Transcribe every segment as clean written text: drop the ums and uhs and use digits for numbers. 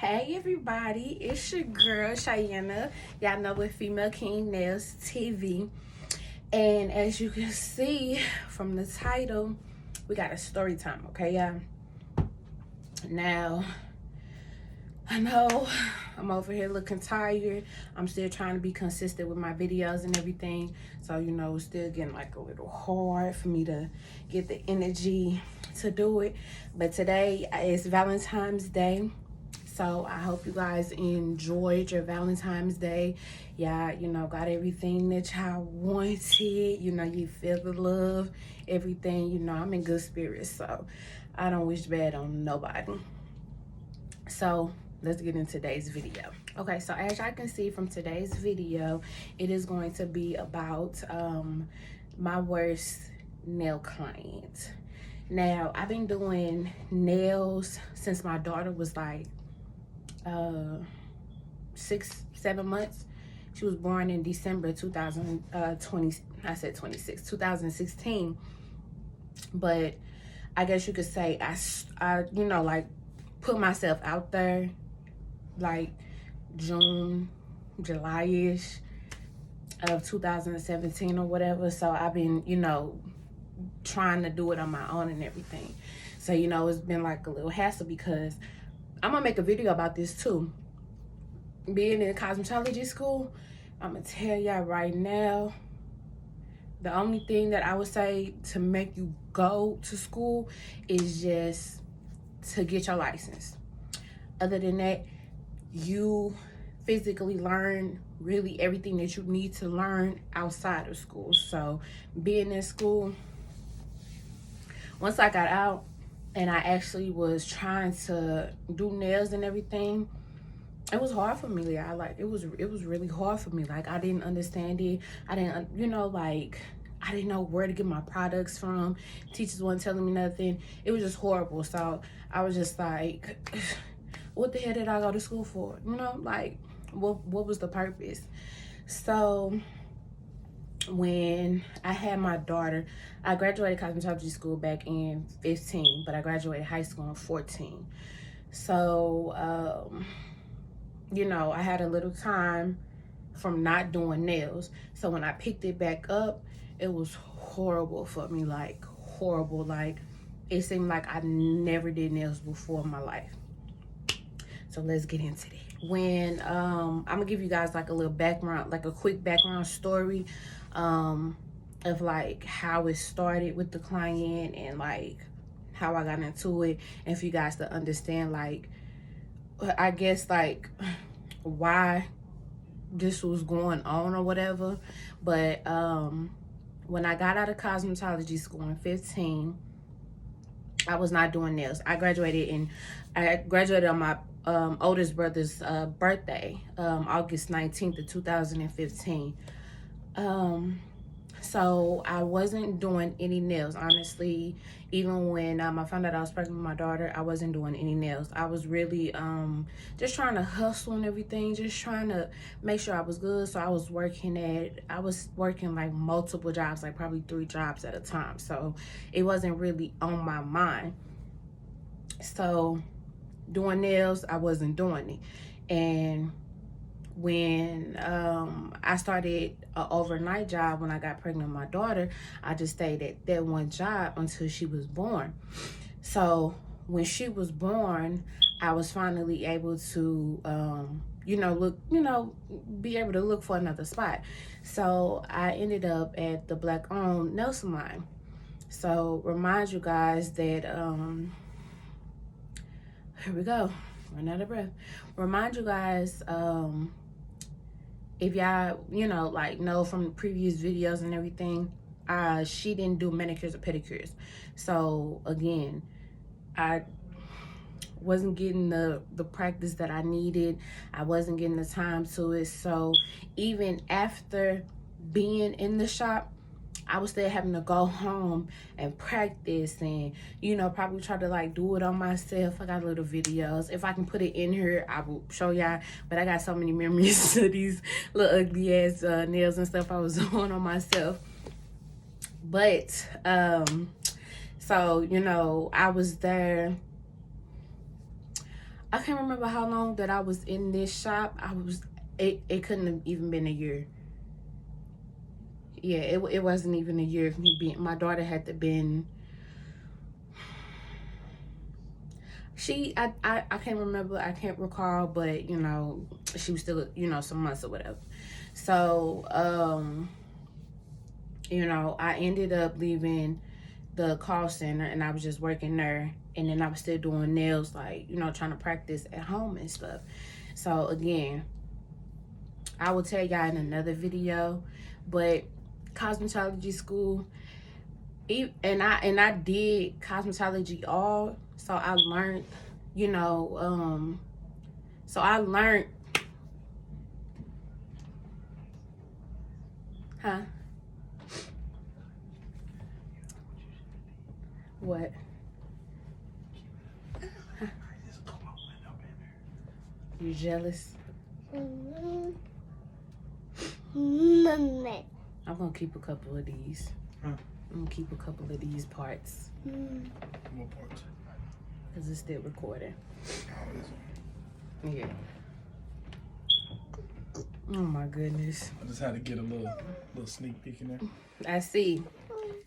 Hey everybody, it's your girl Cheyenne. Y'all know with Female King Nails TV. And as you can see from the title, we got a story time, okay, y'all? Now, I know I'm over here looking tired. I'm still trying to be consistent with my videos and everything. So, it's still getting like a little hard for me to get the energy to do it. But today is Valentine's Day. So I hope you guys enjoyed your Valentine's Day. Yeah, got everything that y'all wanted. You feel the love, everything. I'm in good spirits. So I don't wish bad on nobody. So let's get into today's video. Okay, so as y'all can see from today's video, it is going to be about my worst nail client. Now, I've been doing nails since my daughter was like 6-7 months. She was born in December 2016. But I guess you could say I like put myself out there like June, July-ish of 2017 or whatever. So I've been, trying to do it on my own and everything. So, it's been like a little hassle because I'm gonna make a video about this too. Being in cosmetology school, I'm gonna tell y'all right now, the only thing that I would say to make you go to school is just to get your license. Other than that, you physically learn really everything that you need to learn outside of school. So being in school, once I got out and I actually was trying to do nails and everything, it was hard for me. It was really hard for me. Like, I didn't understand it. I didn't, I didn't know where to get my products from. Teachers weren't telling me nothing. It was just horrible. So I was just like, what the hell did I go to school for? What was the purpose? So when I had my daughter, I graduated cosmetology school back in 15, but I graduated high school in 14. So, I had a little time from not doing nails. So when I picked it back up, it was horrible for me, like horrible. Like, it seemed like I never did nails before in my life. So let's get into that. When I'm gonna give you guys like a little background, like a quick background story of like how it started with the client and like how I got into it, and for you guys to understand, like, I guess, like, why this was going on or whatever. But when I got out of cosmetology school in 15, I was not doing nails. I graduated on my oldest brother's birthday, August 19th of 2015. So I wasn't doing any nails, honestly. Even when I found out I was pregnant with my daughter, I wasn't doing any nails. I was really just trying to hustle and everything, just trying to make sure I was good. So I was working like multiple jobs, like probably 3 jobs at a time. So it wasn't really on my mind. So doing nails, I wasn't doing it. And when I started an overnight job when I got pregnant with my daughter, I just stayed at that one job until she was born. So when she was born, I was finally able to be able to look for another spot. So I ended up at the Black-owned nail salon. So remind you guys that here we go, run out of breath. Remind you guys, if y'all, know from the previous videos and everything, she didn't do manicures or pedicures. So again, I wasn't getting the practice that I needed. I wasn't getting the time to it. So even after being in the shop, I was still having to go home and practice and, probably try to like do it on myself. I got little videos. If I can put it in here, I will show y'all. But I got so many memories of these little ugly ass nails and stuff I was doing on myself. But, so, I was there. I can't remember how long that I was in this shop. It couldn't have even been a year. Yeah, it wasn't even a year of me being, my daughter had to been, I can't remember, I can't recall, but you know, she was still, you know, some months or whatever. So, you know, I ended up leaving the call center and I was just working there, and then I was still doing nails, like, you know, trying to practice at home and stuff. So again, I will tell y'all in another video, but cosmetology school, and I did cosmetology all, so I learned, you know, so I learned, huh? What? Huh? You jealous? I'm gonna keep a couple of these. Huh? I'm gonna keep a couple of these parts. What parts? Because it's still recording. Oh, is it? Yeah. Oh my goodness. I just had to get a little sneak peek in there. I see.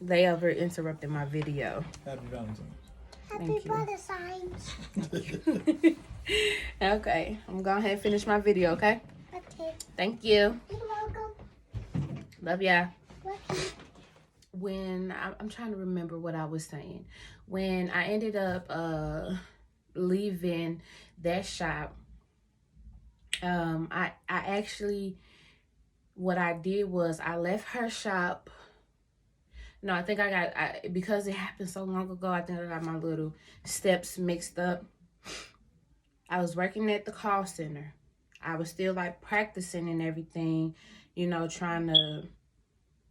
They over interrupted my video. Happy Valentine's. Happy Valentine's. Okay, I'm going to go ahead and finish my video, okay? Okay. Thank you. You're welcome. Love ya. Love you. When I'm trying to remember what I was saying. When I ended up leaving that shop, I actually, what I did was I left her shop. No, I think because it happened so long ago, I think I got my little steps mixed up. I was working at the call center. I was still like practicing and everything, you know, trying to,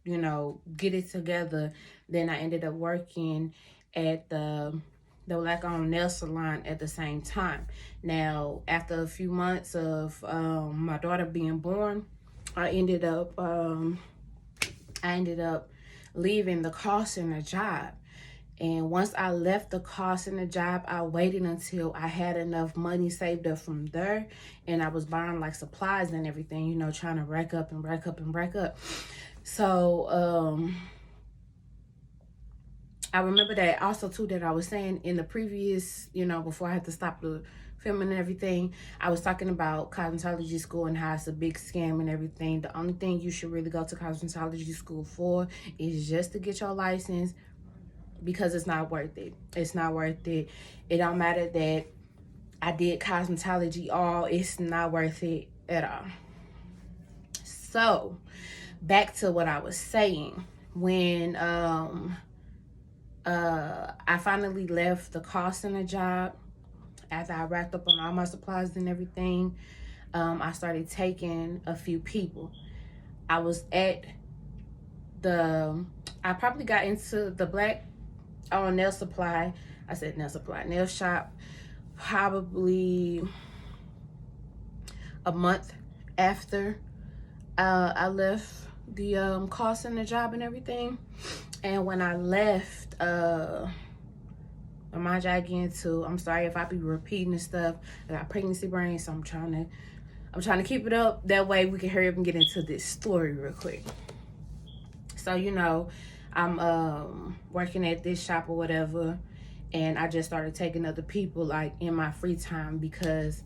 you know, get it together. Then I ended up working at the black-owned nail salon at the same time. Now, after a few months of my daughter being born, I ended up leaving the call center job. And once I left the call center job, I waited until I had enough money saved up from there, and I was buying like supplies and everything, you know, trying to rack up. So I remember that also too, that I was saying in the previous, you know, before I had to stop the filming and everything, I was talking about cosmetology school and how it's a big scam and everything. The only thing you should really go to cosmetology school for is just to get your license, because it's not worth it. It's not worth it. It don't matter that I did cosmetology all, it's not worth it at all. So back to what I was saying. When I finally left the call center job, after I wrapped up on all my supplies and everything, I started taking a few people. I was at I probably got into the black-owned nail shop probably a month after I left the call center job and everything. And when I left, mind you, again too, I'm sorry if I be repeating and stuff. I got pregnancy brain, so I'm trying to keep it up. That way we can hurry up and get into this story real quick. So, you know, I'm working at this shop or whatever, and I just started taking other people like in my free time, because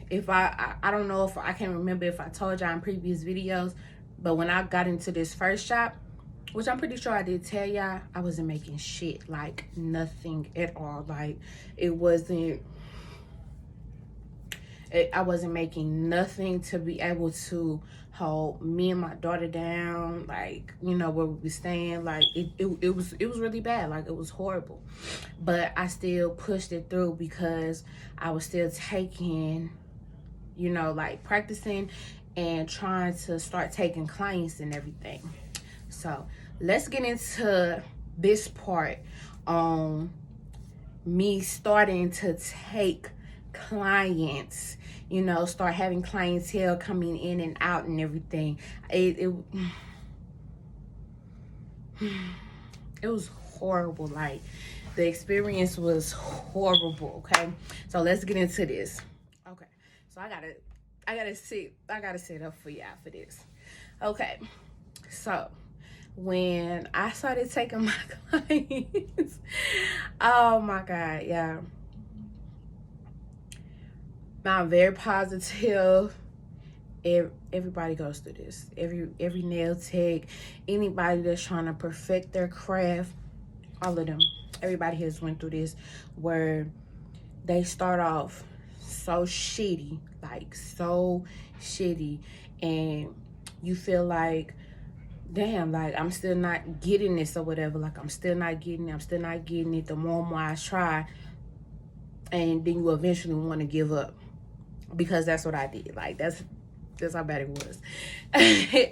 if I don't know, if I can't remember if I told y'all in previous videos, but when I got into this first shop, which I'm pretty sure I did tell y'all, I wasn't making shit, like nothing at all. Like I wasn't making nothing to be able to hold me and my daughter down, like, you know, where we were staying. Like it was really bad. Like it was horrible. But I still pushed it through because I was still taking, you know, like practicing and trying to start taking clients and everything. So let's get into this part on me starting to take clients, you know, start having clientele coming in and out and everything. It was horrible. Like The experience was horrible. Okay, so let's get into this. Okay, so I gotta sit up for y'all for this. Okay, so when I started taking my clients, oh my God, yeah, I'm very positive. Everybody goes through this. Every nail tech, anybody that's trying to perfect their craft, all of them, everybody has went through this, where they start off so shitty, like so shitty, and you feel like, damn, like I'm still not getting this or whatever. Like I'm still not getting it. The more and more I try, and then you eventually want to give up, because that's what I did. Like that's how bad it was.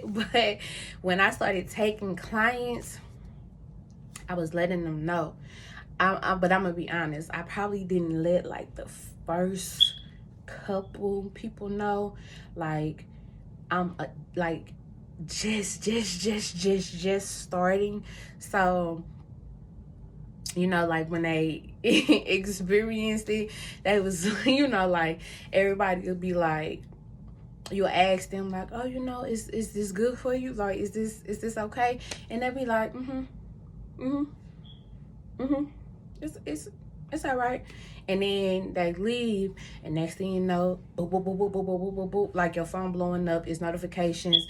But when I started taking clients, I was letting them know. But I'm gonna be honest. I probably didn't let like the first couple people know. Like I'm like just starting. So like when they experienced it, they was like everybody would be like, you'll ask them like, oh, is this good for you? Like, is this okay? And they'll be like, it's all right. And then they leave, and next thing you know, boop, boop, boop, boop, boop, boop, boop, boop, like your phone blowing up, it's notifications,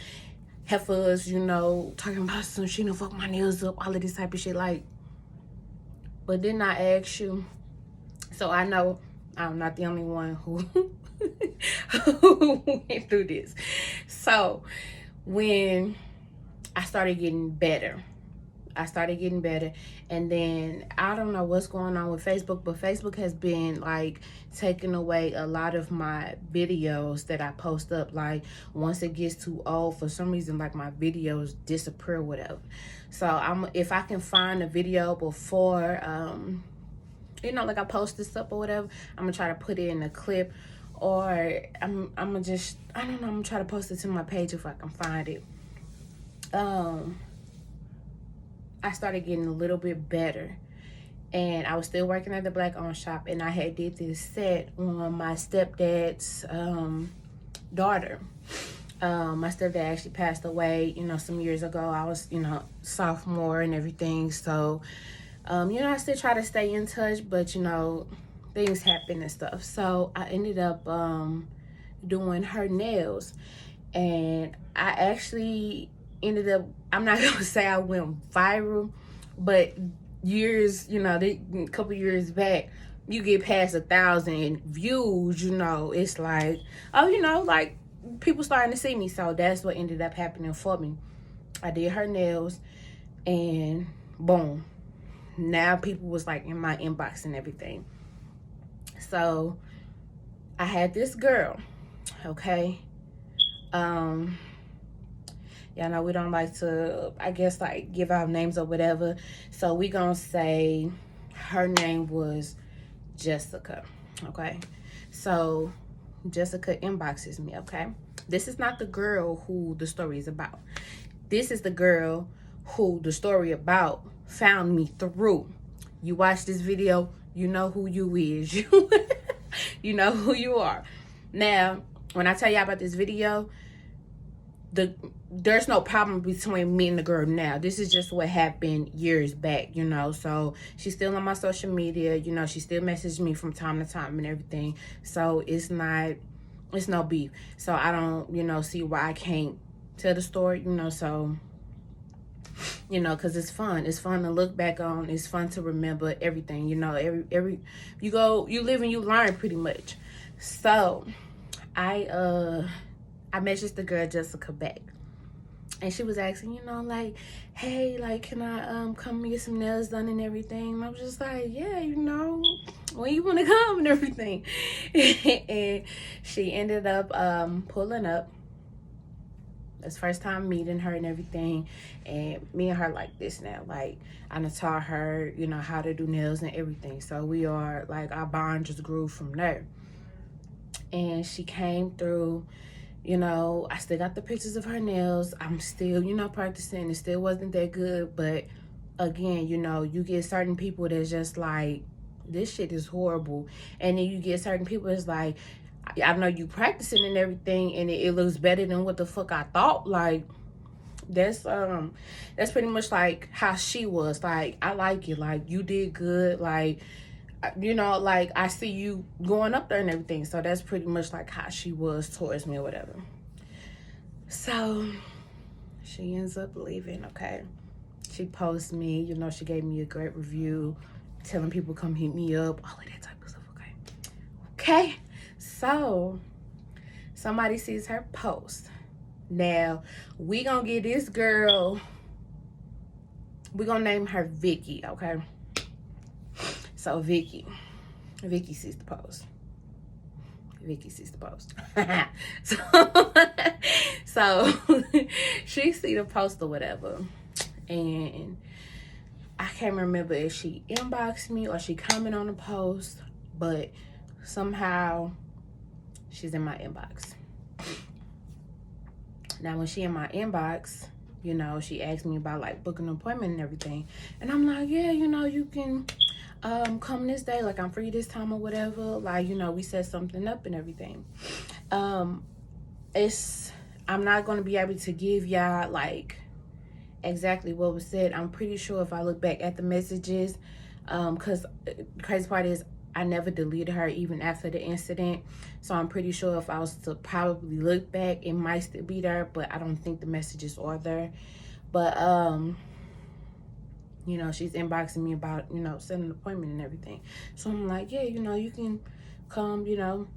heifers, talking about some, she done fuck my nails up, all of this type of shit. Like, but then I ask you, so I know I'm not the only one who who went through this. So when I started getting better, and then I don't know what's going on with Facebook, but Facebook has been like taking away a lot of my videos that I post up. Like once it gets too old, for some reason, like my videos disappear, whatever. So if I can find a video before like I post this up or whatever, I'm gonna try to put it in a clip, or I'm gonna just, I don't know, I'm gonna try to post it to my page if I can find it. I started getting a little bit better, and I was still working at the black owned shop, and I had did this set on my stepdad's daughter. My stepdad actually passed away, some years ago. I was, sophomore and everything. So, I still try to stay in touch, but, things happen and stuff. So I ended up doing her nails, and I actually ended up, I'm not gonna say I went viral, but years, a couple years back, you get past 1,000 views, it's like, oh, like people starting to see me. So that's what ended up happening for me. I did her nails, and boom, now people was like in my inbox and everything. So I had this girl, okay? Y'all know we don't like to, I guess, like give out names or whatever. So we gonna say her name was Jessica, okay? So Jessica inboxes me, okay? This is not the girl who the story is about. This is the girl who the story about found me through. You watch this video, you know who you is. You know who you are. Now, when I tell y'all about this video, there's no problem between me and the girl now. This is just what happened years back, So she's still on my social media, she still messages me from time to time and everything. So it's no beef. So I don't, see why I can't tell the story, so, because it's fun. It's fun to look back on. It's fun to remember everything, every you live and you learn pretty much. So I messaged the girl Jessica back, and she was asking, like, hey, like, can I come and get some nails done and everything? And I was just like, yeah, when you want to come and everything. And she ended up pulling up. It's first time meeting her and everything, and me and her like this now. Like, I done taught her, how to do nails and everything. So we are like, our bond just grew from there. And she came through. I still got the pictures of her nails. I'm still, practicing. It still wasn't that good, but again, you know, you get certain people that's just like, this shit is horrible. And then you get certain people that's like, I know you practicing and everything, and it looks better than what the fuck I thought. Like, that's pretty much like how she was. Like, I like it. Like, you did good. Like, you know, like, I see you going up there and everything. So that's pretty much like how she was towards me or whatever. So she ends up leaving, okay? She posts me, you know, she gave me a great review, telling people come hit me up, all of that type of stuff, okay? Okay, so somebody sees her post. Now, we gonna get this girl, we gonna name her Vicky, okay? So Vicky sees the post. Vicky sees the post. so she see the post or whatever. And I can't remember if she inboxed me or she commented on the post, but somehow she's in my inbox. Now, when she in my inbox, you know, she asked me about like booking an appointment and everything. And I'm like, yeah, you know, you can come this day, like I'm free this time or whatever. Like, you know, we set something up and everything. I'm not going to be able to give y'all like exactly what was said. I'm pretty sure if I look back at the messages, because the crazy part is I never deleted her even after the incident. So I'm pretty sure if I was to probably look back, it might still be there, but I don't think the messages are there. But you know, she's inboxing me about, you know, setting an appointment and everything. So I'm like, yeah, you know, you can come, you know,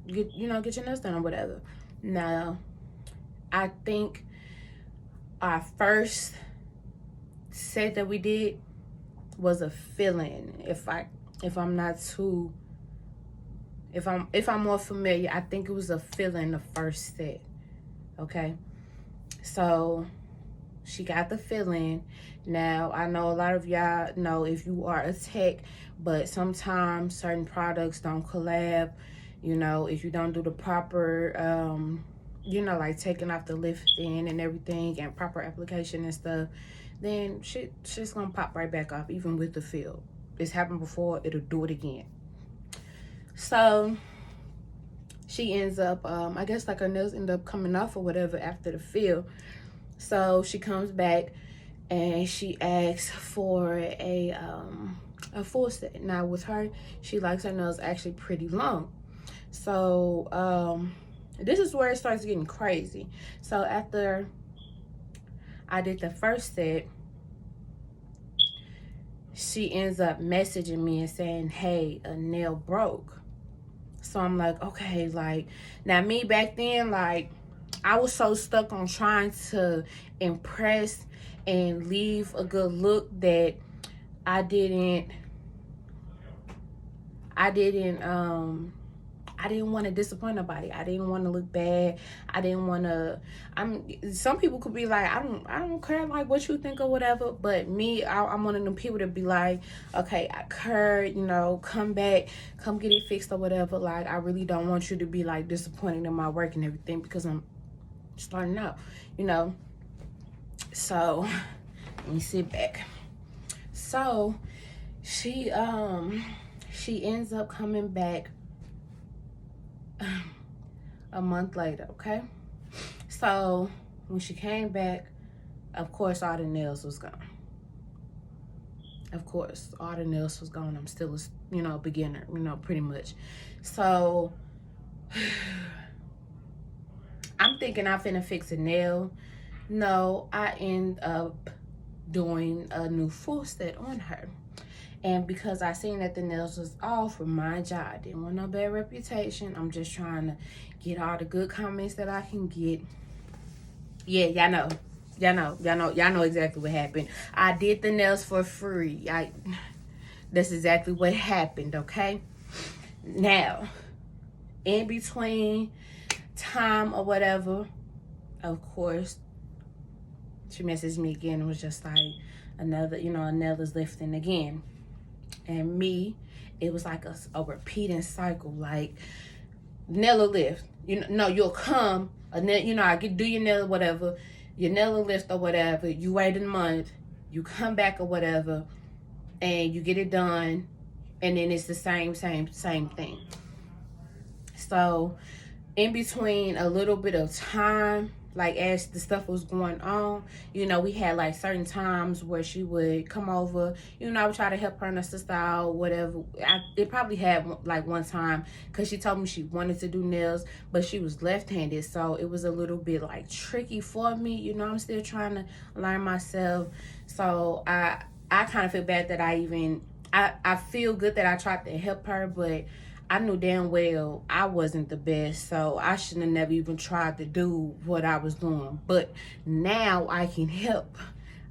get your nails done or whatever. Now, I think our first set that we did was a feeling. If I'm more familiar, I think it was a feeling the first set. Okay. So she got the feeling. Now, I know a lot of y'all know if you are a tech, but sometimes certain products don't collab. You know, if you don't do the proper, you know, like taking off the lifting and everything and proper application and stuff, then shit's gonna pop right back off, even with the feel. It's happened before, it'll do it again. So she ends up, I guess like her nails end up coming off or whatever after the feel. So she comes back and she asks for a full set. Now with her, she likes her nails actually pretty long. So this is where it starts getting crazy. So after I did the first set, she ends up messaging me and saying, hey, a nail broke. So I'm like, okay, like, now me back then, like, I was so stuck on trying to impress and leave a good look that I didn't want to disappoint nobody. I didn't want to look bad. I didn't want to. Some people could be like, I don't care like what you think or whatever. But me, I'm one of them people to be like, okay, I heard, you know, come back, come get it fixed or whatever. Like, I really don't want you to be like disappointed in my work and everything because I'm starting out, you know. So let me sit back. So she ends up coming back a month later, okay? So when she came back, of course all the nails was gone. Of course all the nails was gone. I'm still a, you know, beginner, you know, pretty much. So I'm thinking I'm finna fix a nail. No, I end up doing a new full set on her. And because I seen that the nails was off, for my job, I didn't want no bad reputation. I'm just trying to get all the good comments that I can get. Yeah, y'all know exactly what happened. I did the nails for free. That's exactly what happened, okay? Now, in between time or whatever, of course, she messaged me again and was just like, another's lifting again. And me, it was like a repeating cycle, like nail will lift. You'll come, you know, I could do your nail or whatever, your nail will lift or whatever. You wait a month, you come back or whatever, and you get it done, and then it's the same thing. So in between a little bit of time, like as the stuff was going on, you know, we had like certain times where she would come over, you know, I would try to help her and her sister out, whatever. It probably had like one time, because she told me she wanted to do nails, but she was left-handed, so it was a little bit like tricky for me, you know. I'm still trying to learn myself. So I kind of feel bad that I feel good that I tried to help her, but I knew damn well I wasn't the best, so I shouldn't have never even tried to do what I was doing. But now I can help.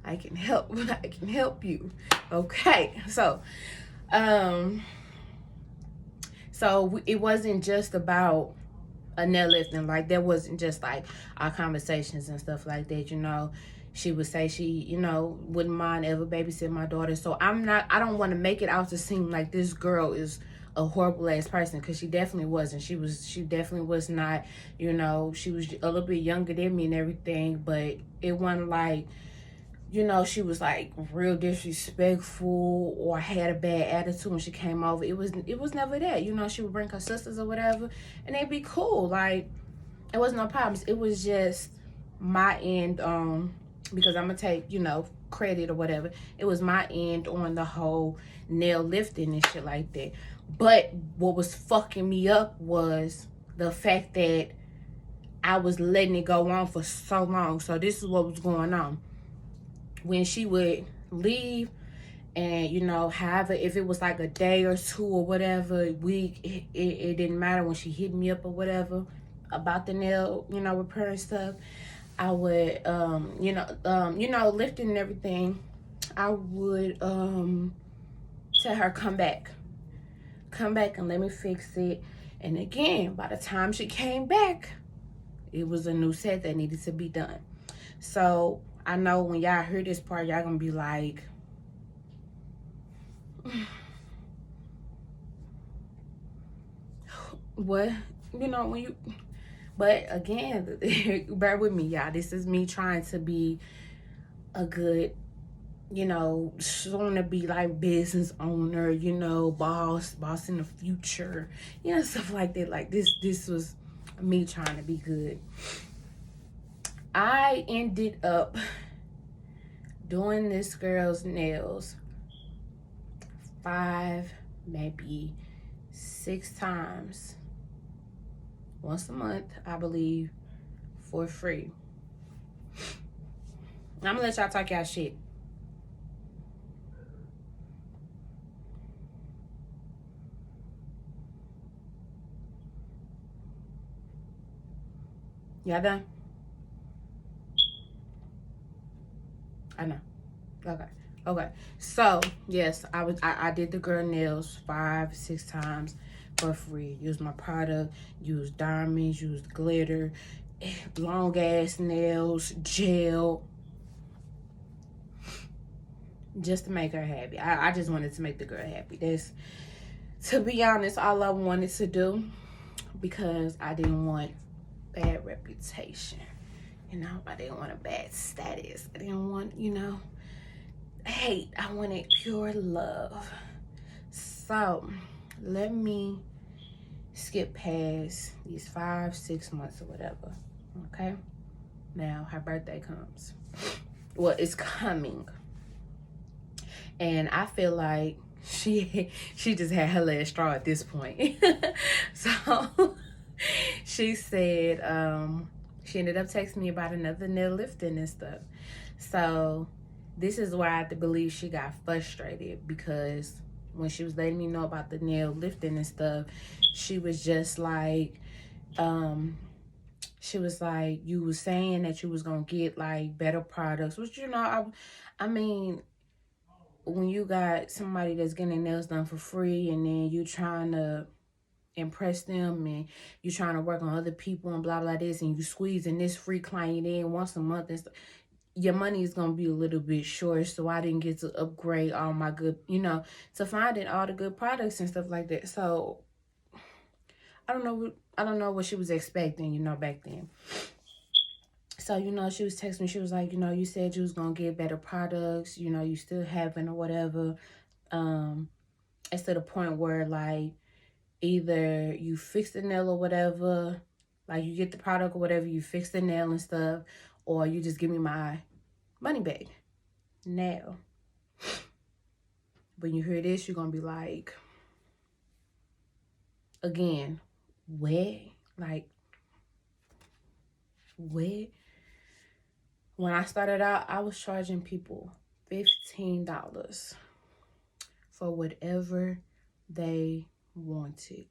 I can help. I can help you. Okay. So it wasn't just about a nail lifting. Like, that wasn't just like our conversations and stuff like that, you know. She would say she, you know, wouldn't mind ever babysit my daughter. So I don't want to make it out to seem like this girl is a horrible ass person, because she definitely wasn't. She definitely was not, you know. She was a little bit younger than me and everything, but it wasn't like, you know, she was like real disrespectful or had a bad attitude when she came over. It was never that. You know, she would bring her sisters or whatever, and they'd be cool. Like, it was no problems. It was just my end, because I'm gonna take, you know, credit or whatever. It was my end on the whole nail lifting and shit like that. But what was fucking me up was the fact that I was letting it go on for so long. So this is what was going on. When she would leave, and, you know, however, if it was like a day or two or whatever, a week, it didn't matter. When she hit me up or whatever about the nail, you know, repair stuff, I would, you know, lifting and everything, I would tell her, come back and let me fix it. And again, by the time she came back, it was a new set that needed to be done. So I know when y'all hear this part, y'all gonna be like, what? You know, when you, but again, bear with me, y'all. This is me trying to be a good, you know, soon to be like business owner, you know, boss in the future, you know, stuff like that. Like, this was me trying to be good. I ended up doing this girl's nails 5, maybe 6 times, once a month, I believe, for free. I'm gonna let y'all talk y'all shit. Y'all done? I know. Okay. So yes, I did the girl nails 5, 6 times for free. Used my product, used diamonds, used glitter, long ass nails, gel, just to make her happy. I just wanted to make the girl happy. That's, to be honest, all I wanted to do, because I didn't want bad reputation. You know, I didn't want a bad status. I didn't want, you know, hate. I wanted pure love. So let me skip past these 5, 6 months or whatever. Okay. Now her birthday comes. Well, it's coming. And I feel like she just had her last straw at this point. So she said, she ended up texting me about another nail lifting and stuff. So this is where I have to believe she got frustrated, because when she was letting me know about the nail lifting and stuff, she was just like, she was like, you was saying that you was gonna get like better products, which, you know, I mean, when you got somebody that's getting nails done for free, and then you trying to impress them, and you trying to work on other people and blah blah this, and you squeezing this free client in once a month and stuff, your money is gonna be a little bit short. So I didn't get to upgrade all my good, you know, to finding all the good products and stuff like that. So I don't know what she was expecting, you know, back then. So, you know, she was texting me. She was like, you know, you said you was going to get better products. You know, you still haven't or whatever. It's to the point where, like, either you fix the nail or whatever. Like, you get the product or whatever. You fix the nail and stuff. Or you just give me my money back. Now, when you hear this, you're going to be like, again, where? Like, where? When I started out, I was charging people $15 for whatever they wanted.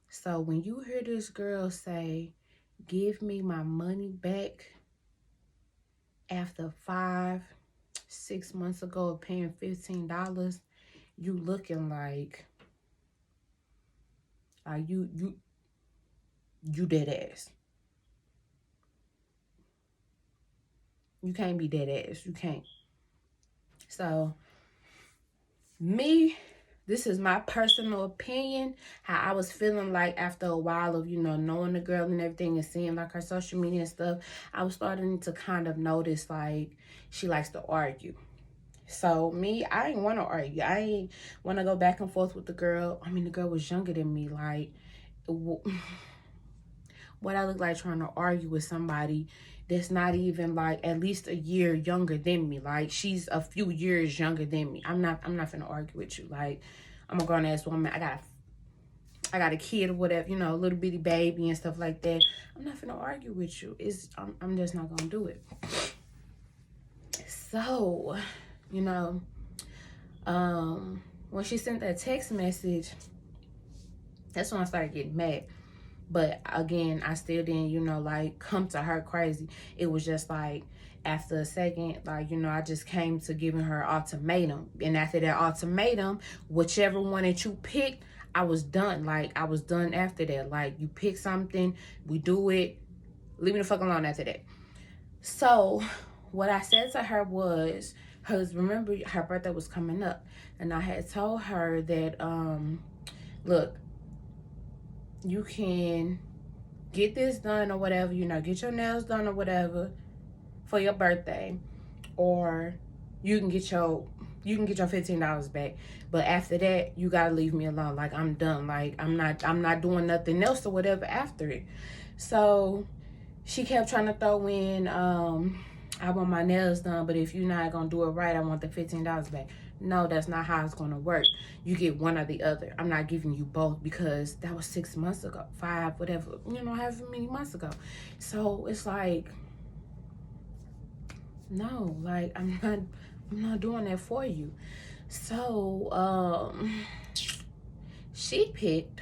So when you hear this girl say, give me my money back after 5-6 months ago of paying $15, you looking like you dead ass. You can't be dead ass. You can't. So me, this is my personal opinion, how I was feeling like after a while of, you know, knowing the girl and everything and seeing like her social media and stuff, I was starting to kind of notice like she likes to argue. So me, I ain't want to argue. I ain't want to go back and forth with the girl. I mean, the girl was younger than me. Like, what I look like trying to argue with somebody that's not even like at least a year younger than me. Like, she's a few years younger than me. I'm not gonna argue with you. Like, I'm a grown ass woman. I got a kid or whatever, you know, a little bitty baby and stuff like that. I'm not gonna argue with you. I'm just not gonna do it. So, you know, when she sent that text message, that's when I started getting mad. But again, I still didn't, you know, like come to her crazy. It was just like after a second, like, you know, I just came to giving her ultimatum. And after that ultimatum, whichever one that you picked, I was done. Like, I was done after that. Like, you pick something, we do it, leave me the fuck alone after that. So what I said to her was, remember her birthday was coming up. And I had told her that, look, you can get this done or whatever, you know, get your nails done or whatever for your birthday, or you can get your $15 back. But after that, you gotta leave me alone. Like, I'm done. Like, I'm not doing nothing else or whatever after it. So she kept trying to throw in, I want my nails done, but if you're not gonna do it right, I want the $15 back. No, that's not how it's gonna work. You get one or the other. I'm not giving you both, because that was 6 months ago, 5, whatever, you know, however many months ago. So it's like, no, like, I'm not doing that for you. So she picked,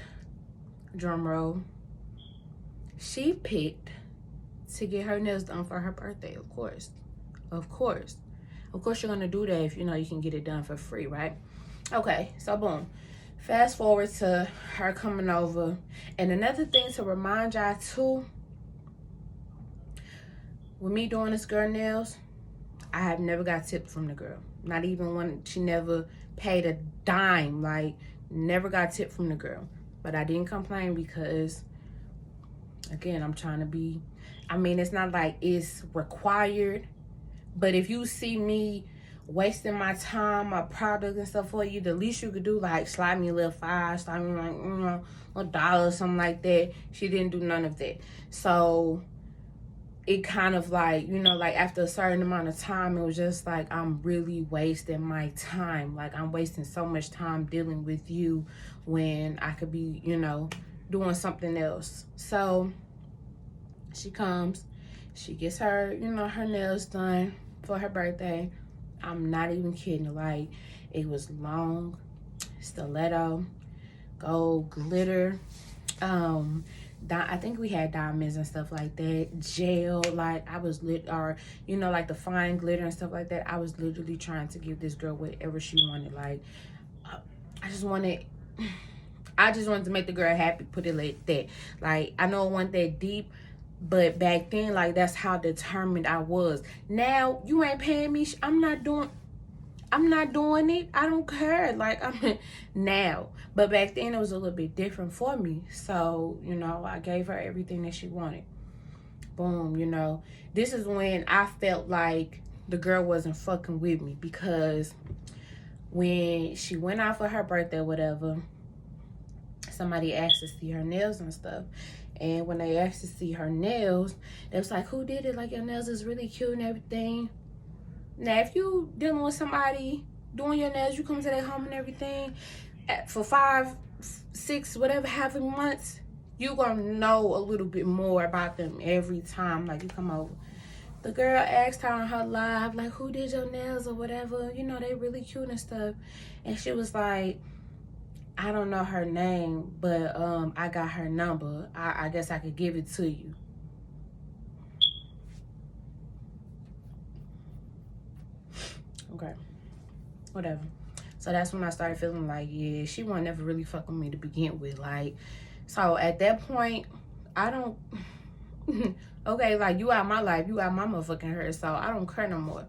drum roll, she picked to get her nails done for her birthday. Of course you're gonna do that if you know you can get it done for free, right? Okay, so boom, fast forward to her coming over. And another thing to remind y'all too, with me doing this girl nails, I have never got tipped from the girl. Not even when she never paid a dime. Like, never got tipped from the girl. But I didn't complain because, again, I'm trying to be, I mean, it's not like it's required, but if you see me wasting my time, my product and stuff for you, the least you could do, like, slide me a little $5, slide me like, you know, $1, something like that. She didn't do none of that. So it kind of like, you know, like after a certain amount of time, it was just like, I'm really wasting my time. Like, I'm wasting so much time dealing with you when I could be, you know, doing something else. So she comes, she gets her, you know, her nails done for her birthday. I'm not even kidding. Like, it was long, stiletto, gold glitter. I think we had diamonds and stuff like that. Gel, like, I was or, you know, like the fine glitter and stuff like that. I was literally trying to give this girl whatever she wanted. Like, I just wanted to make the girl happy, put it like that. Like, I know it wasn't that deep, but back then, like, that's how determined I was. Now, you ain't paying me. I'm not doing it. I don't care. Like, now. But back then, it was a little bit different for me. So, you know, I gave her everything that she wanted. boom, you know. This is when I felt like the girl wasn't fucking with me, because when she went out for her birthday or whatever, somebody asked to see her nails and stuff. And when they asked to see her nails, they was like, who did it? Like, your nails is really cute and everything. Now, if you dealing with somebody doing your nails, you come to their home and everything, for 5, 6, whatever, half a months, you gonna know a little bit more about them every time, like, you come over. The girl asked her on her live, like, who did your nails or whatever? You know, they really cute and stuff. And she was like, I don't know her name, but I got her number. I guess I could give it to you. Okay, whatever. So that's when I started feeling like, yeah, she wasn't never really fucking with me to begin with. Like, so at that point, I don't, okay, like, you out my life, you out my motherfucking hurt, so I don't care no more.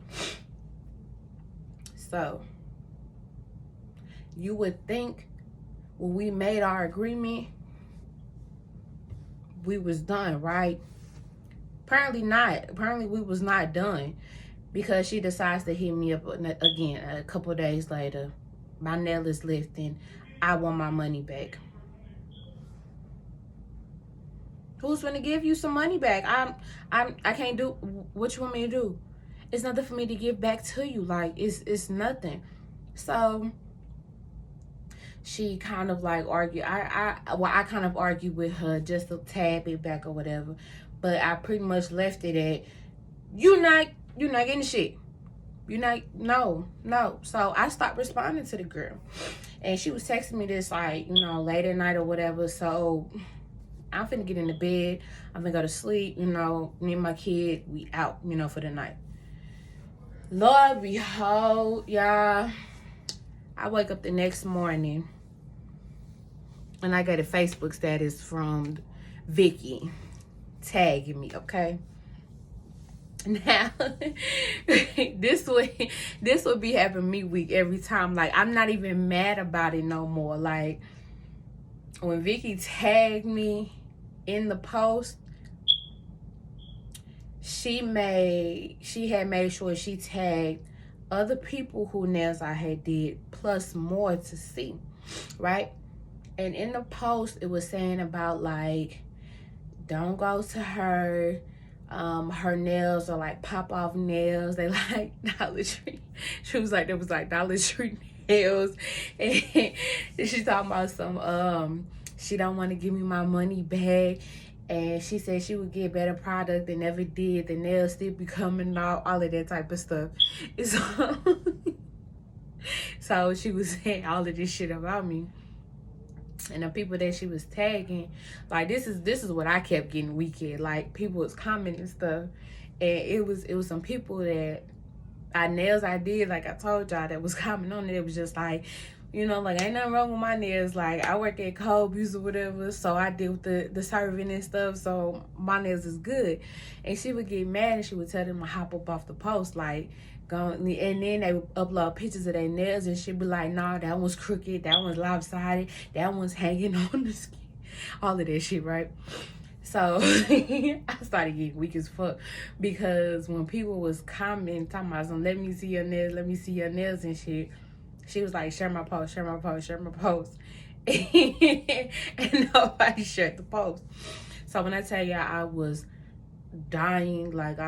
So, you would think when we made our agreement, we was done, right? Apparently not. Apparently we was not done, because she decides to hit me up again a couple days later. My nail is lifting. I want my money back. Who's gonna give you some money back? I can't do what you want me to do. It's nothing for me to give back to you. Like, it's nothing. So she kind of like argued. I kind of argued with her just a tad bit back or whatever, but I pretty much left it at, you're not getting shit. You're not, no. So I stopped responding to the girl, and she was texting me this, like, you know, late at night or whatever. So I'm finna get in the bed. I'm finna go to sleep. You know, me and my kid, we out, you know, for the night. Lord behold, y'all, I wake up the next morning and I got a Facebook status from Vicky tagging me, okay? Now, this would be happening me week every time. Like, I'm not even mad about it no more. Like, when Vicky tagged me in the post, she had made sure she tagged other people who nails I had did, plus more to see, right? And in the post, it was saying about, like, don't go to her. Her nails are like pop-off nails. They like Dollar Tree. She was like, there was like Dollar Tree nails. And she's talking about some, she don't want to give me my money back. And she said she would get better product than ever did. The nails still be coming out, all of that type of stuff. So she was saying all of this shit about me. And the people that she was tagging, like, this is what I kept getting weekend. Like, people was commenting stuff, and it was some people that nails I did, like I told y'all, that was commenting on it. It was just like, you know, like, ain't nothing wrong with my nails. Like, I work at Kobe's or whatever, so I deal with the serving and stuff, so my nails is good. And she would get mad, and she would tell them to hop up off the post, like, and then they would upload pictures of their nails, and she'd be like, nah, that one's crooked, that one's lopsided, that one's hanging on the skin, all of that shit, right? So I started getting weak as fuck, because when people was commenting, talking about some, let me see your nails and shit, she was like, share my post. And nobody shared the post. So when I tell y'all I was dying, like,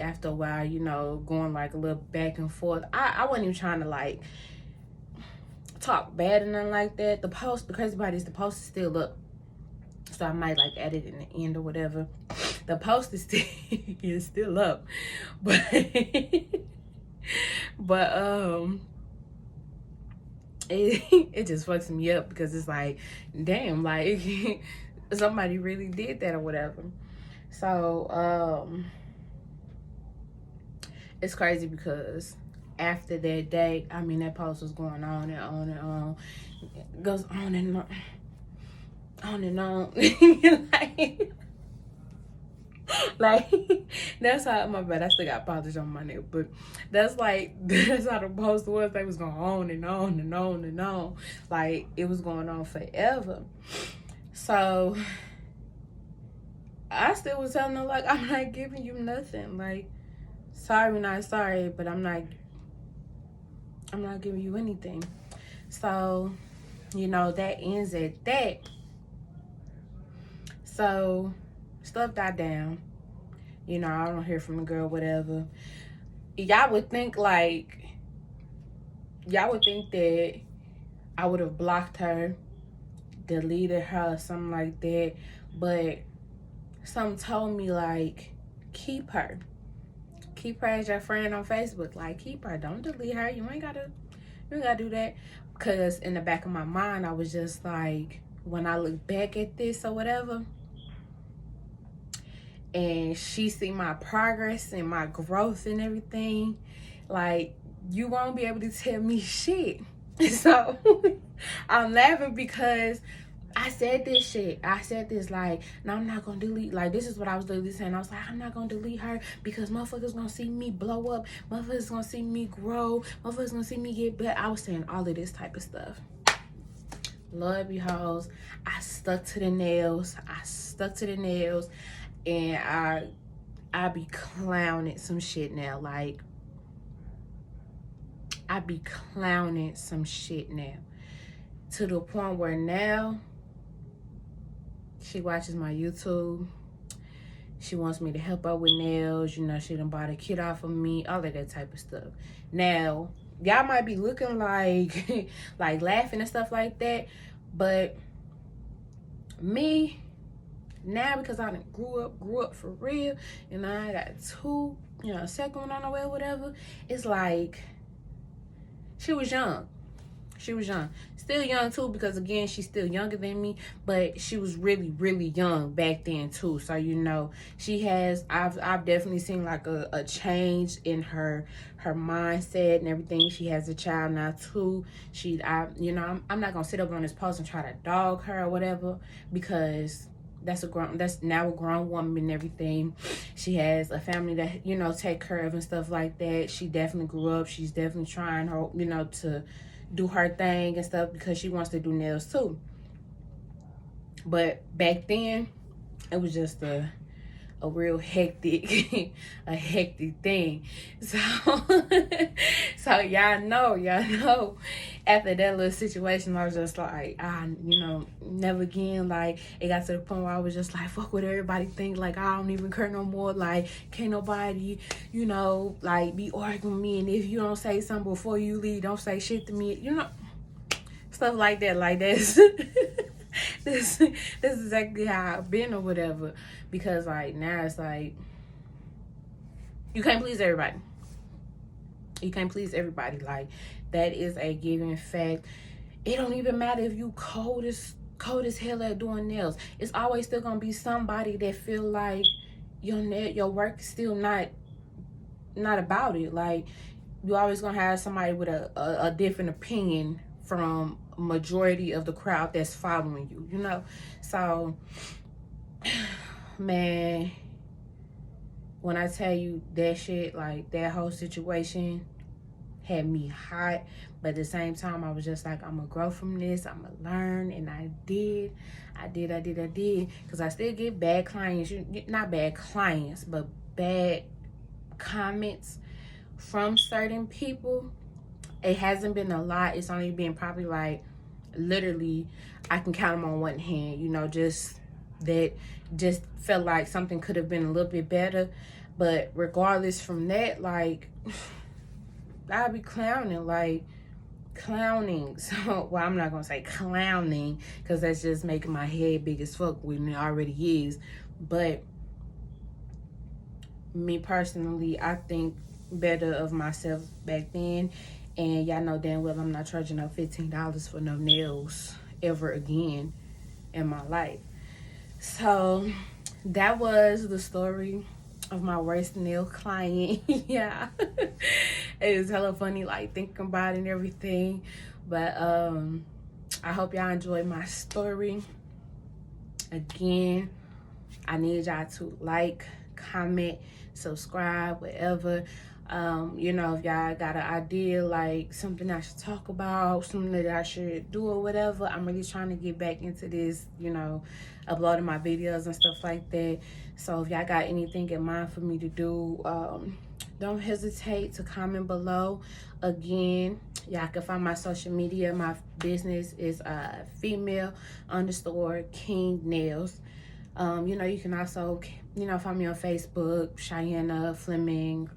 after a while, you know, going like a little back and forth. I wasn't even trying to like talk bad or nothing like that. The crazy part is the post is still up, so I might like add it in the end or whatever. The post is still up, but it just fucks me up, because it's like, damn, like somebody really did that or whatever. So it's crazy, because after that day, I mean, that post was going on and on and on. It goes on and on. like that's how, my bad, I still got polish on my nail, but that's how the post was. They was going on and on and on and on. Like, it was going on forever. So I still was telling her, like, I'm not giving you nothing. Like, sorry, not sorry, but I'm not giving you anything. So, you know, that ends at that. So, stuff died down. You know, I don't hear from the girl, whatever. Y'all would think that I would have blocked her, deleted her, or something like that. But something told me, like, keep her. Keep her as your friend on Facebook. Like, keep her. Don't delete her. You ain't gotta do that. Because in the back of my mind, I was just like, when I look back at this or whatever, and she see my progress and my growth and everything, like, you won't be able to tell me shit. So I'm laughing because I said this shit. I said this, like, no, I'm not gonna delete. Like, this is what I was literally saying. I was like, I'm not gonna delete her because motherfuckers gonna see me blow up. Motherfuckers gonna see me grow. Motherfuckers gonna see me get better. I was saying all of this type of stuff. Lord beholds, I stuck to the nails. And I be clowning some shit now. Like, I be clowning some shit now. To the point where now she watches my YouTube. She wants me to help her with nails. You know, she done bought a kit off of me. All of that type of stuff. Now, y'all might be looking like, like laughing and stuff like that. But me, now, because I done grew up for real, and I got two, you know, second one on the way or whatever, it's like, she was young. Still young too, because again, she's still younger than me, but she was really, really young back then too. So, you know, I've definitely seen like a change in her mindset and everything. She has a child now too. I'm not gonna sit up on this post and try to dog her or whatever, because that's now a grown woman and everything. She has a family that, you know, take care of and stuff like that. She definitely grew up. She's definitely trying her, you know, to do her thing and stuff, because she wants to do nails too. But back then, it was just a real hectic thing. So so y'all know after that little situation, I was just like, you know, never again. Like, it got to the point where I was just like, fuck what everybody think. Like, I don't even care no more. Like, can't nobody, you know, like, be arguing with me, and if you don't say something before you leave, don't say shit to me, you know, stuff like that. Like, this this is exactly how I've been or whatever. Because, like, now it's like, you can't please everybody. Like, that is a given fact. It don't even matter if you cold as hell at doing nails. It's always still gonna be somebody that feel like your work is still not about it. Like, you always gonna have somebody with a different opinion from majority of the crowd that's following you, you know. So, man, when I tell you that shit, like, that whole situation had me hot, but at the same time, I was just like, I'm gonna grow from this, I'm gonna learn. And I did, because I still get bad clients, not bad clients, but bad comments from certain people. It hasn't been a lot. It's only been probably, like, literally, I can count them on one hand, you know, just felt like something could have been a little bit better. But regardless from that, like, I'd be clowning. So, well, I'm not gonna say clowning, because that's just making my head big as fuck when it already is. But me personally, I think better of myself back then. And y'all know damn well I'm not charging no $15 for no nails ever again in my life. So that was the story of my worst nail client. Yeah. It was hella funny, like, thinking about it and everything. But I hope y'all enjoyed my story. Again, I need y'all to like, comment, subscribe, whatever. You know, if y'all got an idea, like something I should talk about, something that I should do or whatever, I'm really trying to get back into this, you know, uploading my videos and stuff like that. So if y'all got anything in mind for me to do, don't hesitate to comment below. Again, y'all can find my social media. My business is female_king nails. You know, you can also, you know, find me on Facebook, Cheyenne Fleming.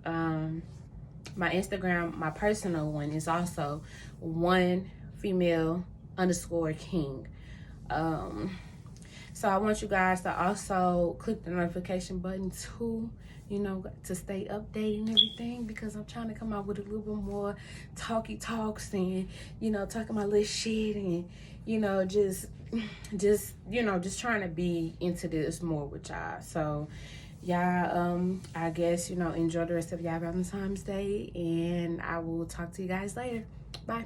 My Instagram, my personal one, is also one female_king. So I want you guys to also click the notification button too, you know, to stay updated and everything, because I'm trying to come out with a little bit more talky talks and, you know, talking my little shit and, you know, just you know, just trying to be into this more with y'all. So y'all, I guess, you know, enjoy the rest of y'all Valentine's Day, and I will talk to you guys later. Bye.